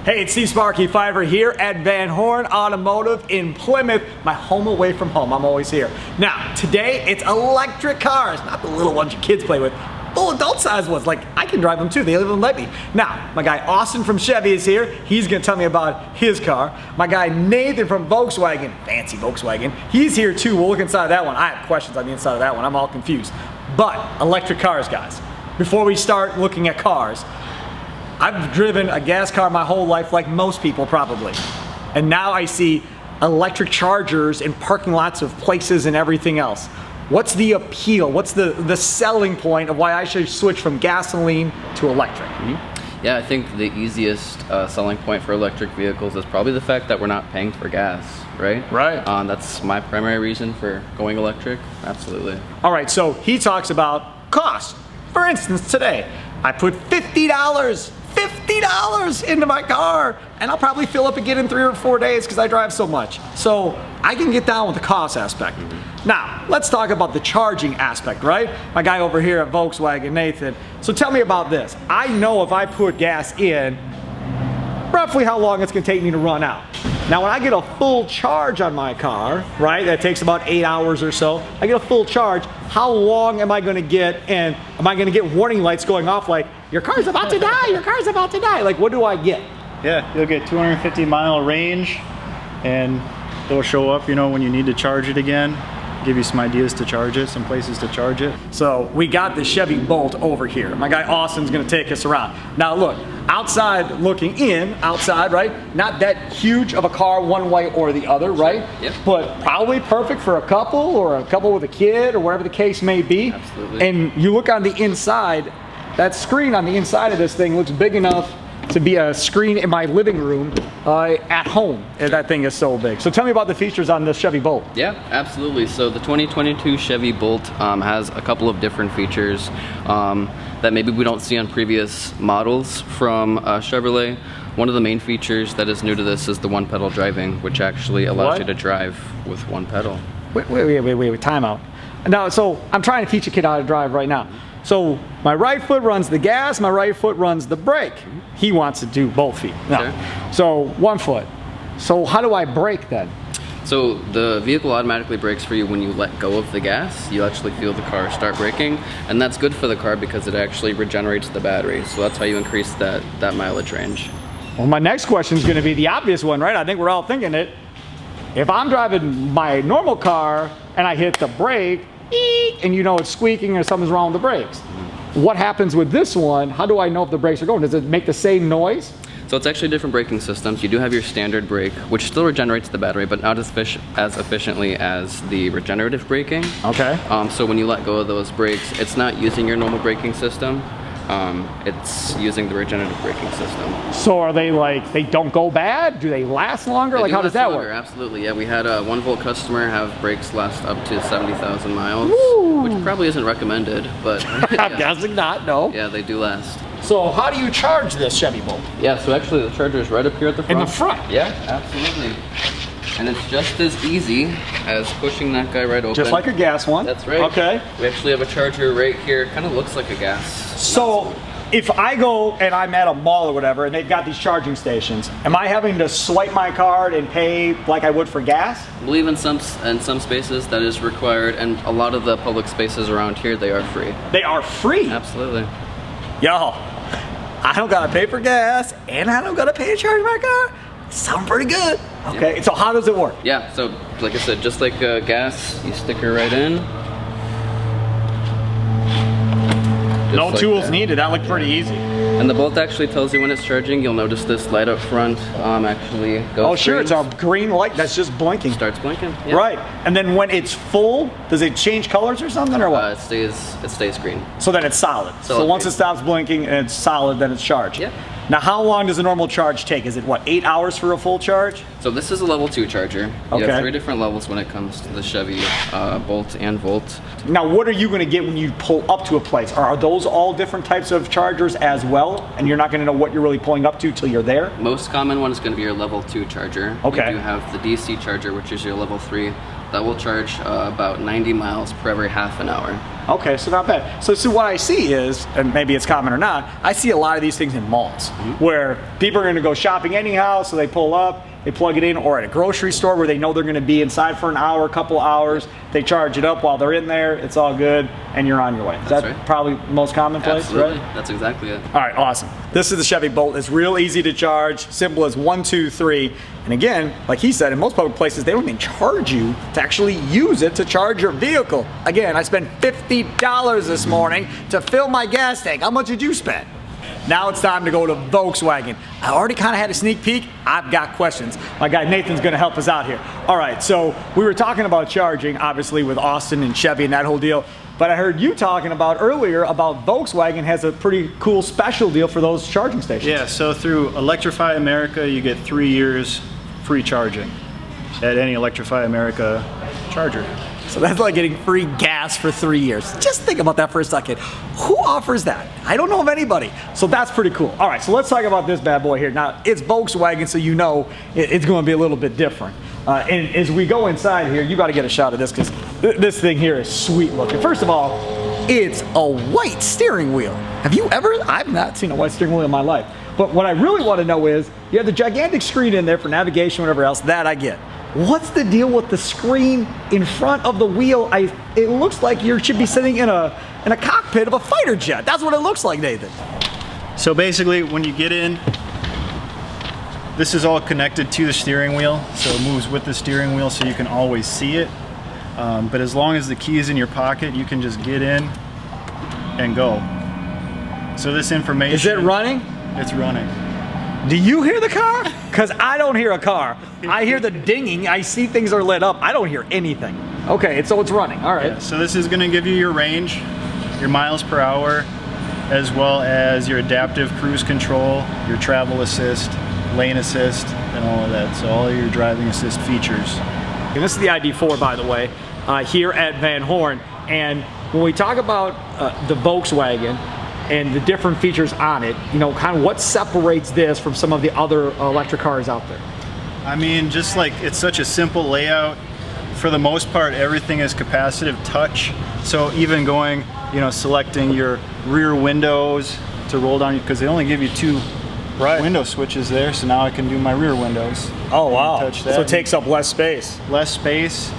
Hey, it's Sparky Fifer here at Horn Automotive in Plymouth, my home away from home. I'm always here. Now, today it's electric cars, not the little ones your kids play with, full adult size ones. Like, I can drive them too, they even let me. Now, my guy Austin from Chevy is here. He's gonna tell me about his car. My guy Nathan from Volkswagen, fancy Volkswagen, he's here too. We'll look inside that one. I have questions on the inside of that one. I'm all confused. But, electric cars, guys. Before we start looking at cars, I've driven a gas car my whole life, like most people probably. And now I see electric chargers in parking lots of places and everything else. What's the appeal? What's the selling point of why I should switch from gasoline to electric? Yeah, I think the easiest selling point for electric vehicles is probably the fact that we're not paying for gas, right? Right. That's my primary reason for going electric, absolutely. All right, so he talks about cost. For instance, today, I put $50 into my car, and I'll probably fill up again in 3 or 4 days because I drive so much. So I can get down with the cost aspect. Now, let's talk about the charging aspect, right? My guy over here at Volkswagen, Nathan. So tell me about this. I know if I put gas in, roughly how long it's gonna take me to run out. Now, when I get a full charge on my car, right, that takes about 8 hours or so, I get a full charge, how long am I gonna get, and am I gonna get warning lights going off like, your car's about to die, your car's about to die? Like, what do I get? Yeah, you'll get 250-mile range, and it'll show up, you know, when you need to charge it again. Give you some ideas to charge it, some places to charge it. So we got the Chevy Bolt over here. My guy Austin's gonna take us around. Now look, outside looking in, outside, right? Not that huge of a car one way or the other, right? Yep. But probably perfect for a couple or a couple with a kid or whatever the case may be. Absolutely. And you look on the inside, that screen on the inside of this thing looks big enough to be a screen in my living room at home, and that thing is so big. So tell me about the features on this Chevy Bolt. Yeah, absolutely. So the 2022 Chevy Bolt has a couple of different features that maybe we don't see on previous models from Chevrolet. One of the main features that is new to this is the one-pedal driving, which actually allows you to drive with one pedal. Wait, time out. Now, so I'm trying to teach a kid how to drive right now. So my right foot runs the gas, my right foot runs the brake. He wants to do both feet. No. Okay. So one foot. So how do I brake then? So the vehicle automatically brakes for you when you let go of the gas. You actually feel the car start braking, and that's good for the car because it actually regenerates the battery. So that's how you increase that mileage range. Well, my next question is going to be the obvious one, right? I think we're all thinking it. If I'm driving my normal car and I hit the brake, and you know it's squeaking or something's wrong with the brakes. What happens with this one? How do I know if the brakes are going? Does it make the same noise? So it's actually different braking systems. You do have your standard brake, which still regenerates the battery, but not as efficiently as the regenerative braking. Okay. So when you let go of those brakes, it's not using your normal braking system. It's using the regenerative braking system. So are they like, they don't go bad? Do they last longer? Like, how does that work? Absolutely, yeah. We had a 1-volt customer have brakes last up to 70,000 miles, Woo! which probably isn't recommended, but I'm guessing not, no. Yeah, they do last. So how do you charge this Chevy Bolt? Yeah, so actually the charger is right up here at the front. In the front? Yeah, absolutely. And it's just as easy as pushing that guy right open. Just like a gas one? That's right. Okay. We actually have a charger right here. Kind of looks like a gas. So if I go and I'm at a mall or whatever and they've got these charging stations, am I having to swipe my card and pay like I would for gas? I believe in some spaces that is required, and a lot of the public spaces around here, they are free. They are free? Absolutely. Yo, I don't gotta pay for gas and I don't gotta pay to charge my car. Sound pretty good. Okay, so how does it work? Yeah, so like I said, just like gas, you stick her right in. No tools needed, that looked pretty easy. And the Bolt actually tells you when it's charging. You'll notice this light up front actually goes Oh sure, green. it's a green light that's just blinking. Starts blinking. Yeah. Right, and then when it's full, does it change colors or something or what? It stays green. So then it's solid. So once it stops blinking and it's solid, then it's charged. Yeah. Now how long does a normal charge take? Is it what, 8 hours for a full charge? So this is a level 2 charger. You Okay. have 3 different levels when it comes to the Chevy Bolt and Volt. Now what are you gonna get when you pull up to a place? Are those all different types of chargers as well? And you're not gonna know what you're really pulling up to till you're there? Most common one is going to be your level 2 charger. Okay. You do have the DC charger, which is your level 3. That will charge about 90 miles per every half an hour. Okay, so not bad. So what I see is, and maybe it's common or not, I see a lot of these things in malls where people are going to go shopping anyhow, so they pull up, they plug it in, or at a grocery store where they know they're going to be inside for an hour, a couple hours, they charge it up while they're in there, it's all good, and you're on your way. Is that right. probably the most common place? Absolutely. Right? That's exactly it. All right, awesome. This is the Chevy Bolt. It's real easy to charge, simple as 1, 2, 3. And again, like he said, in most public places, they don't even charge you to actually use it to charge your vehicle. Again, I spent $50 this morning to fill my gas tank. How much did you spend? Now it's time to go to Volkswagen. I already kind of had a sneak peek. I've got questions. My guy Nathan's gonna help us out here. All right, so we were talking about charging, obviously with Austin and Chevy and that whole deal. But I heard you talking about earlier about Volkswagen has a pretty cool special deal for those charging stations. Yeah, so through Electrify America, you get 3 years free charging at any Electrify America charger. So that's like getting free gas for 3 years. Just think about that for a second. Who offers that? I don't know of anybody. So that's pretty cool. All right, so let's talk about this bad boy here. Now, it's Volkswagen, so you know it's going to be a little bit different. And as we go inside here, you got to get a shot of this because this thing here is sweet looking. First of all, it's a white steering wheel. Have you ever? I've not seen a white steering wheel in my life. But what I really want to know is, you have the gigantic screen in there for navigation, whatever else, that I get. What's the deal with the screen in front of the wheel? It looks like you should be sitting in a cockpit of a fighter jet. That's what it looks like, Nathan. So basically, when you get in, this is all connected to the steering wheel, so it moves with the steering wheel so you can always see it. But as long as the key is in your pocket, you can just get in and go. So this information... Is it running? It's running. Do you hear the car? Because I don't hear a car. I hear the dinging. I see things are lit up. I don't hear anything. Okay, so it's running. All right. Yeah, so this is going to give you your range, your miles per hour, as well as your adaptive cruise control, your travel assist, lane assist, and all of that. So all of your driving assist features. And this is the ID4, by the way, here at Van Horn. And when we talk about the Volkswagen and the different features on it, you know, kind of what separates this from some of the other electric cars out there? I mean, just like it's such a simple layout. For the most part, everything is capacitive touch. So even going, you know, selecting your rear windows to roll down, because they only give you 2 window switches there. So now I can do my rear windows. Oh, wow. Touch that. So it takes up less space. Less space.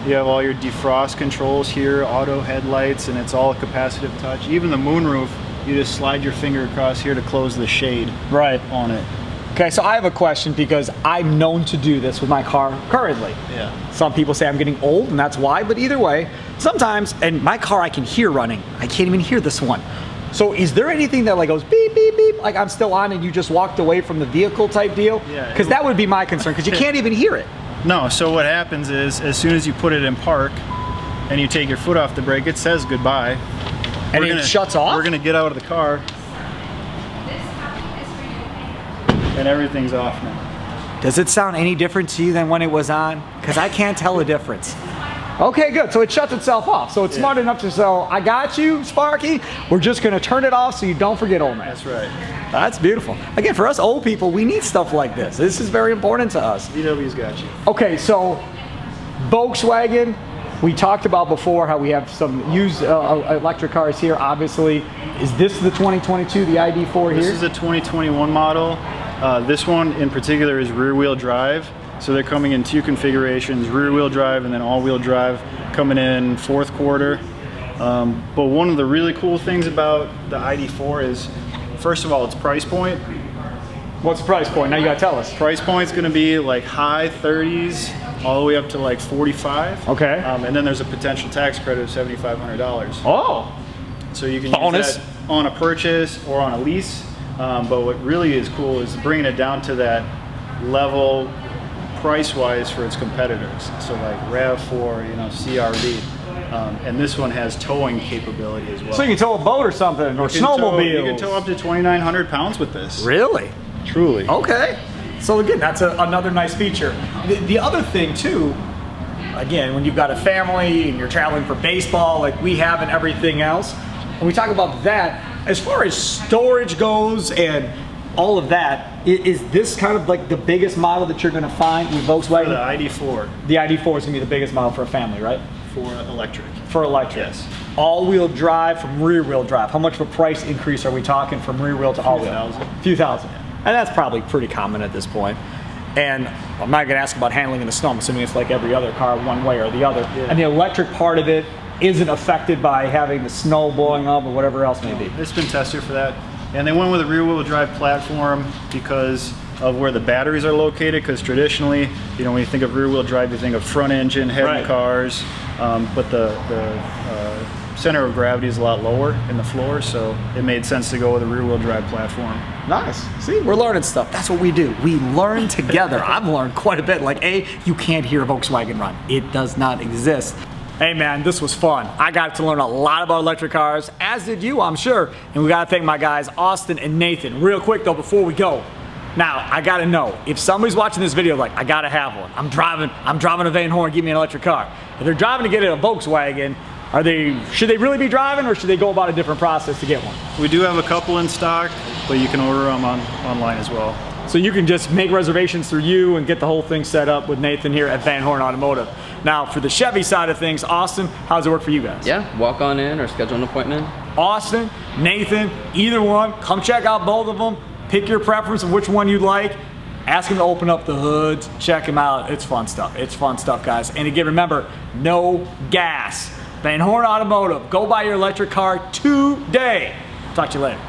You have all your defrost controls here, auto headlights, and it's all capacitive touch. Even the moonroof, you just slide your finger across here to close the shade on it. Okay, so I have a question because I'm known to do this with my car currently. Yeah. Some people say I'm getting old and that's why, but either way, sometimes, and my car I can hear running. I can't even hear this one. So is there anything that like goes beep, beep, beep, like I'm still on and you just walked away from the vehicle type deal? Yeah. Because that would be my concern because you can't even hear it. No, so what happens is as soon as you put it in park and you take your foot off the brake, it says goodbye. And it shuts off? We're gonna get out of the car and everything's off now. Does it sound any different to you than when it was on? Because I can't tell the difference. Okay, good. So it shuts itself off. So it's smart enough to say, I got you, Sparky. We're just going to turn it off so you don't forget, old man. That's right. That's beautiful. Again, for us old people, we need stuff like this. This is very important to us. VW's got you. Okay, so Volkswagen, we talked about before how we have some used electric cars here, obviously. Is this the 2022, the ID4 here? This is a 2021 model. This one in particular is rear-wheel drive. So they're coming in 2 configurations, rear-wheel drive and then all-wheel drive, coming in 4th quarter. But one of the really cool things about the ID4 is, first of all, its price point. What's the price point? Now you gotta tell us. Price point's gonna be like high 30s, all the way up to like 45. Okay. And then there's a potential tax credit of $7,500. Oh. So you can Bonus. use that on a purchase or on a lease. But what really is cool is bringing it down to that level price-wise for its competitors. So like RAV4, you know, CRV. And this one has towing capability as well. So you can tow a boat or something, or snowmobile. You can tow up to 2,900 pounds with this. Really? Truly. Okay. So again, that's another nice feature. The other thing too, again, when you've got a family and you're traveling for baseball like we have and everything else, when we talk about that, as far as storage goes and all of that, is this kind of like the biggest model that you're going to find with Volkswagen? The ID4. The ID4 is going to be the biggest model for a family, right? For electric. For electric. Yes. all-wheel drive from rear-wheel drive. How much of a price increase are we talking from rear-wheel to all-wheel? A few thousand. And that's probably pretty common at this point. And I'm not gonna ask about handling in the snow. I'm assuming it's like every other car, one way or the other. Yeah. And the electric part of it isn't affected by having the snow blowing up or whatever else may be. It's been tested for that. And they went with a rear-wheel drive platform because of where the batteries are located, because traditionally, you know, when you think of rear-wheel drive, you think of front engine, heavy Right. cars, but the center of gravity is a lot lower in the floor, so it made sense to go with a rear-wheel drive platform. Nice. See, we're learning stuff. That's what we do. We learn together. I've learned quite a bit. Like, you can't hear a Volkswagen run. It does not exist. Hey man, this was fun. I got to learn a lot about electric cars, as did you, I'm sure. And we gotta thank my guys, Austin and Nathan. Real quick though, before we go. Now, I gotta know, if somebody's watching this video like, I gotta have one. I'm driving a Van Horn, give me an electric car. If they're driving to get a Volkswagen, should they really be driving, or should they go about a different process to get one? We do have a couple in stock, but you can order them online as well. So you can just make reservations through you and get the whole thing set up with Nathan here at Van Horn Automotive. Now, for the Chevy side of things, Austin, how does it work for you guys? Yeah, walk on in or schedule an appointment. Austin, Nathan, either one, come check out both of them. Pick your preference of which one you'd like. Ask them to open up the hoods, check them out. It's fun stuff. It's fun stuff, guys. And again, remember, no gas. Van Horn Automotive, go buy your electric car today. Talk to you later.